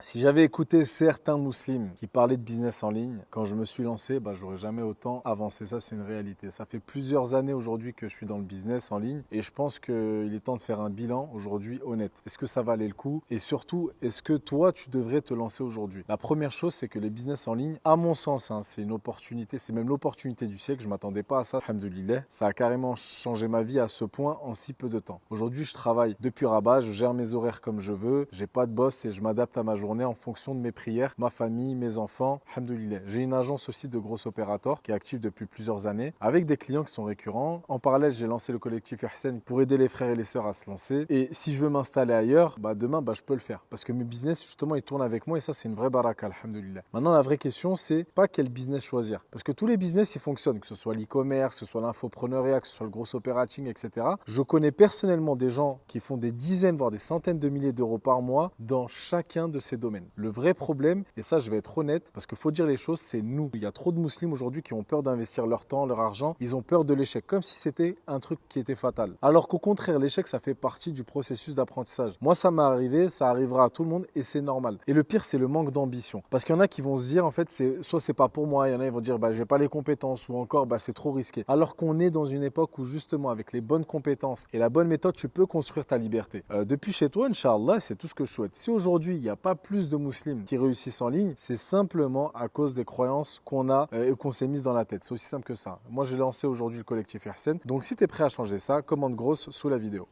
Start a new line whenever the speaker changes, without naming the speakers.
Si j'avais écouté certains musulmans qui parlaient de business en ligne, quand je me suis lancé, j'aurais jamais autant avancé. Ça, c'est une réalité. Ça fait plusieurs années aujourd'hui que je suis dans le business en ligne et je pense qu'il est temps de faire un bilan aujourd'hui honnête. Est-ce que ça valait le coup? Et surtout, est-ce que toi, tu devrais te lancer aujourd'hui? La première chose, c'est que les business en ligne, à mon sens, c'est une opportunité, c'est même l'opportunité du siècle. Je ne m'attendais pas à ça, alhamdoulilah. Ça a carrément changé ma vie à ce point en si peu de temps. Aujourd'hui, je travaille depuis Rabat, je gère mes horaires comme je veux, j'ai pas de boss et je m'adapte à ma journée en fonction de mes prières, ma famille, mes enfants. Alhamdoulilah. J'ai une agence aussi de gros opérateurs qui est active depuis plusieurs années avec des clients qui sont récurrents. En parallèle, j'ai lancé le collectif Ihsan pour aider les frères et les sœurs à se lancer. Et si je veux m'installer ailleurs, demain, je peux le faire parce que mes business, justement, ils tournent avec moi et ça, c'est une vraie baraka, alhamdoulilah. Maintenant, la vraie question, c'est pas quel business choisir parce que tous les business, ils fonctionnent, que ce soit l'e-commerce, que ce soit l'infopreneuriat, que ce soit le gros operating, etc. Je connais personnellement des gens qui font des dizaines, voire des centaines de milliers d'euros par mois dans chacun de ces domaines. Le vrai problème, et ça je vais être honnête, parce qu'il faut dire les choses, c'est nous. Il y a trop de musulmans aujourd'hui qui ont peur d'investir leur temps, leur argent, ils ont peur de l'échec, comme si c'était un truc qui était fatal. Alors qu'au contraire, l'échec, ça fait partie du processus d'apprentissage. Moi, ça m'est arrivé, ça arrivera à tout le monde et c'est normal. Et le pire, c'est le manque d'ambition. Parce qu'il y en a qui vont se dire, en fait, soit c'est pas pour moi, il y en a qui vont dire, j'ai pas les compétences, ou encore, c'est trop risqué. Alors qu'on est dans une époque où justement, avec les bonnes compétences et la bonne méthode, tu peux construire ta liberté. Depuis chez toi, Inch'Allah, c'est tout ce que je souhaite. Si aujourd'hui, il n'y a pas plus de musulmans qui réussissent en ligne, c'est simplement à cause des croyances qu'on a et qu'on s'est mises dans la tête. C'est aussi simple que ça. Moi, j'ai lancé aujourd'hui le collectif Ihsan. Donc, si tu es prêt à changer ça, commande grosse sous la vidéo.